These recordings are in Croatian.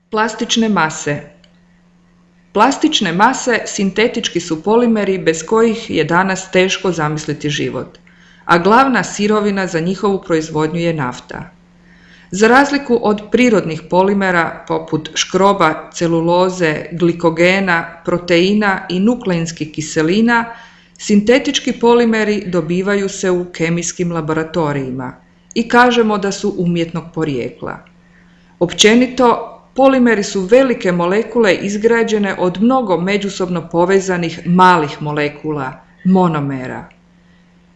Plastične mase. Plastične mase sintetički su polimeri bez kojih je danas teško zamisliti život, a glavna sirovina za njihovu proizvodnju je nafta. Za razliku od prirodnih polimera poput škroba, celuloze, glikogena, proteina i nukleinskih kiselina, sintetički polimeri dobivaju se u kemijskim laboratorijima i kažemo da su umjetnog porijekla. Općenito, polimeri su velike molekule izgrađene od mnogo međusobno povezanih malih molekula, monomera.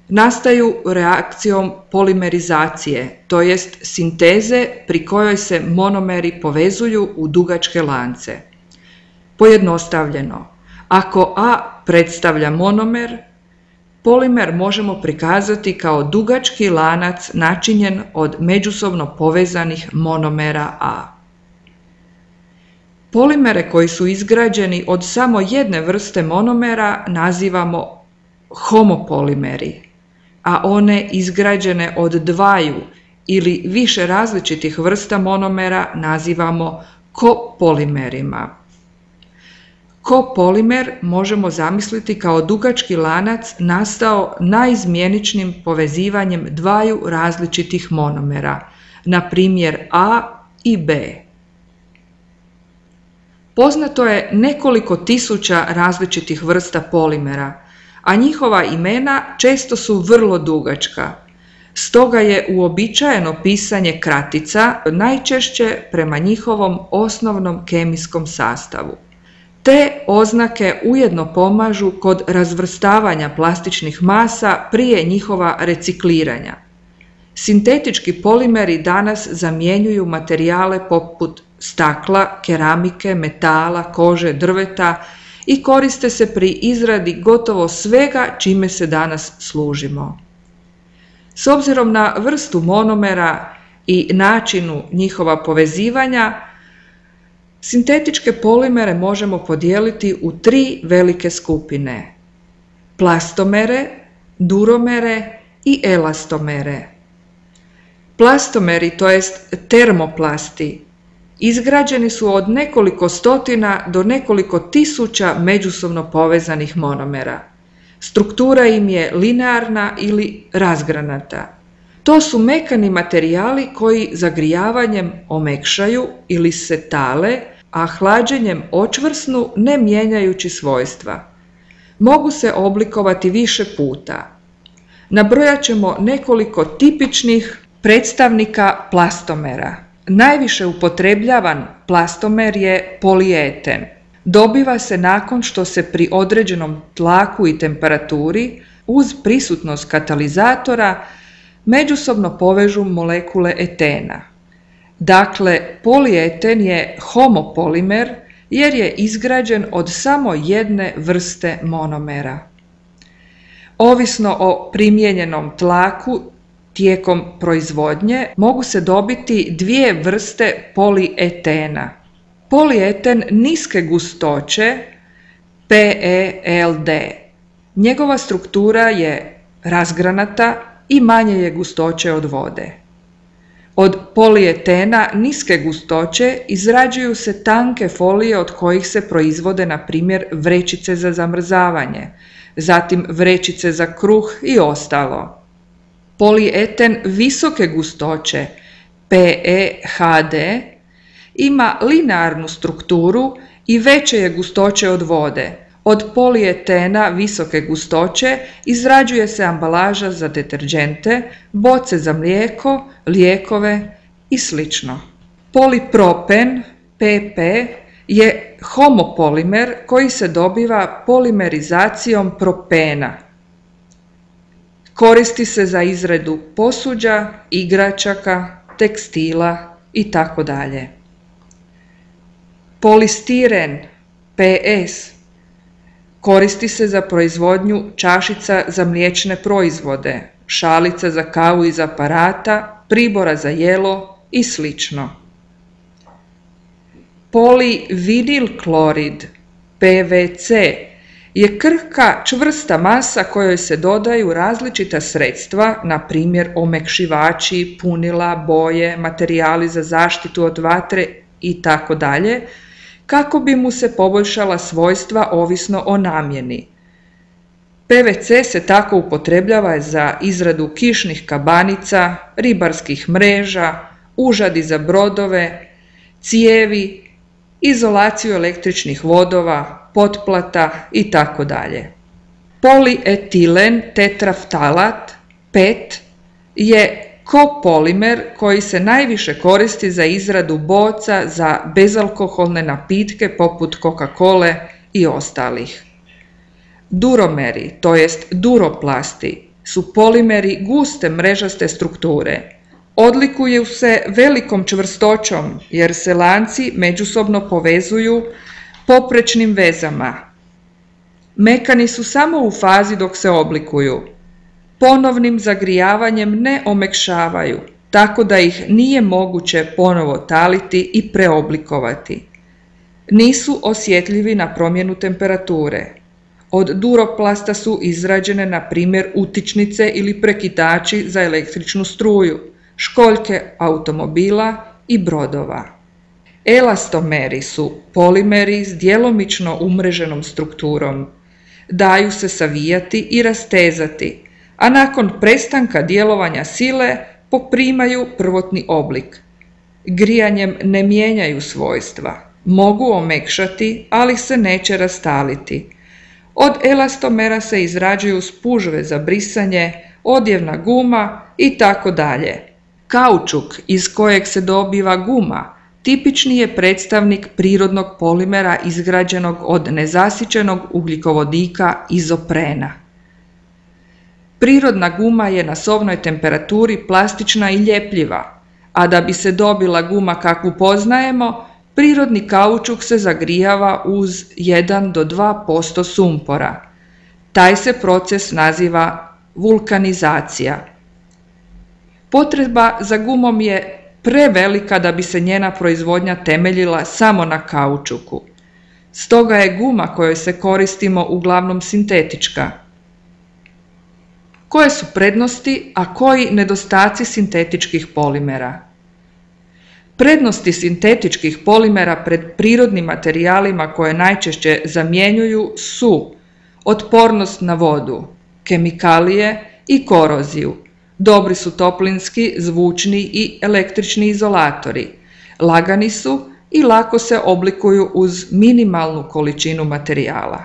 Nastaju reakcijom polimerizacije, to jest sinteze pri kojoj se monomeri povezuju u dugačke lance. Pojednostavljeno, ako A predstavlja monomer, polimer možemo prikazati kao dugački lanac načinjen od međusobno povezanih monomera A. Polimere koji su izgrađeni od samo jedne vrste monomera nazivamo homopolimeri, a one izgrađene od dvaju ili više različitih vrsta monomera nazivamo kopolimerima. Kopolimer možemo zamisliti kao dugački lanac nastao naizmjeničnim povezivanjem dvaju različitih monomera, na primjer A i B. Poznato je nekoliko tisuća različitih vrsta polimera, a njihova imena često su vrlo dugačka. Stoga je uobičajeno pisanje kratica najčešće prema njihovom osnovnom kemijskom sastavu. Te oznake ujedno pomažu kod razvrstavanja plastičnih masa prije njihova recikliranja. Sintetički polimeri danas zamjenjuju materijale poput stakla, keramike, metala, kože, drveta i koriste se pri izradi gotovo svega čime se danas služimo. S obzirom na vrstu monomera i načinu njihova povezivanja, sintetičke polimere možemo podijeliti u tri velike skupine: plastomere, duromere i elastomere. Plastomeri, to jest termoplasti, izgrađeni su od nekoliko stotina do nekoliko tisuća međusobno povezanih monomera. Struktura im je linearna ili razgranata. To su mekani materijali koji zagrijavanjem omekšaju ili se tale, a hlađenjem očvrsnu ne mijenjajući svojstva. Mogu se oblikovati više puta. Nabrojat ćemo nekoliko tipičnih predstavnika plastomera. Najviše upotrebljavan plastomer je polieten. Dobiva se nakon što se pri određenom tlaku i temperaturi uz prisutnost katalizatora međusobno povežu molekule etena. Dakle, polieten je homopolimer jer je izgrađen od samo jedne vrste monomera. Ovisno o primijenjenom tlaku tijekom proizvodnje mogu se dobiti dvije vrste polietena. Polieten niske gustoće PELD. Njegova struktura je razgranata i manje je gustoće od vode. Od polietena niske gustoće izrađuju se tanke folije od kojih se proizvode na primjer vrećice za zamrzavanje, zatim vrećice za kruh i ostalo. Polieten visoke gustoće PEHD ima linearnu strukturu i veće je gustoće od vode. Od polietena visoke gustoće izrađuje se ambalaža za deterdžente, boce za mlijeko, lijekove i sl. Polipropen PP je homopolimer koji se dobiva polimerizacijom propena. Koristi se za izradu posuđa, igračaka, tekstila itd. Polistiren PS koristi se za proizvodnju čašica za mliječne proizvode, šalica za kavu iz aparata, pribora za jelo i sl. Polivinil klorid PVC je krhka čvrsta masa kojoj se dodaju različita sredstva, na primjer omekšivači, punila, boje, materijali za zaštitu od vatre i tako dalje, kako bi mu se poboljšala svojstva ovisno o namjeni. PVC se tako upotrebljava za izradu kišnih kabanica, ribarskih mreža, užadi za brodove, cijevi, izolaciju električnih vodova, potplata i tako dalje. Polietilen tetraftalat, PET, je kopolimer koji se najviše koristi za izradu boca za bezalkoholne napitke poput Coca-Cole i ostalih. Duromeri, to jest duroplasti, su polimeri guste mrežaste strukture. Odlikuju se velikom čvrstoćom jer se lanci međusobno povezuju poprečnim vezama. Mekani su samo u fazi dok se oblikuju. Ponovnim zagrijavanjem ne omekšavaju, tako da ih nije moguće ponovo taliti i preoblikovati. Nisu osjetljivi na promjenu temperature. Od duroplasta su izrađene na primjer utičnice ili prekitači za električnu struju, školjke automobila i brodova. Elastomeri su polimeri s djelomično umreženom strukturom. Daju se savijati i rastezati, a nakon prestanka djelovanja sile poprimaju prvotni oblik. Grijanjem ne mijenjaju svojstva, mogu omekšati, ali se neće rastaliti. Od elastomera se izrađuju spužve za brisanje, odjevna guma i tako dalje. Kaučuk iz kojeg se dobiva guma tipični je predstavnik prirodnog polimera izgrađenog od nezasićenog ugljikovodika izoprena. Prirodna guma je na sobnoj temperaturi plastična i ljepljiva, a da bi se dobila guma kakvu poznajemo, prirodni kaučuk se zagrijava uz 1 do 2% sumpora. Taj se proces naziva vulkanizacija. Potreba za gumom je prevelika da bi se njena proizvodnja temeljila samo na kaučuku. Stoga je guma kojoj se koristimo uglavnom sintetička. Koje su prednosti, a koji nedostaci sintetičkih polimera? Prednosti sintetičkih polimera pred prirodnim materijalima koje najčešće zamjenjuju su otpornost na vodu, kemikalije i koroziju. Dobri su toplinski, zvučni i električni izolatori. Lagani su i lako se oblikuju uz minimalnu količinu materijala.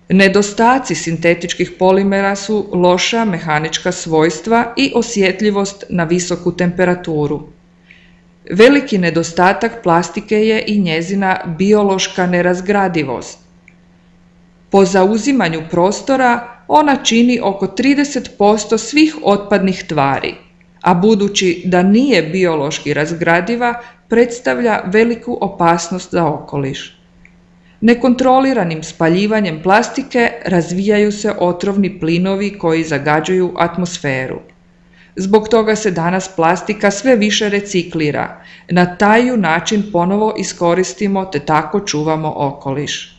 Nedostaci sintetičkih polimera su loša mehanička svojstva i osjetljivost na visoku temperaturu. Veliki nedostatak plastike je i njezina biološka nerazgradivost. Po zauzimanju prostora ona čini oko 30% svih otpadnih tvari, a budući da nije biološki razgradiva, predstavlja veliku opasnost za okoliš. Nekontroliranim spaljivanjem plastike razvijaju se otrovni plinovi koji zagađuju atmosferu. Zbog toga se danas plastika sve više reciklira. Na taj način ponovo iskoristimo te tako čuvamo okoliš.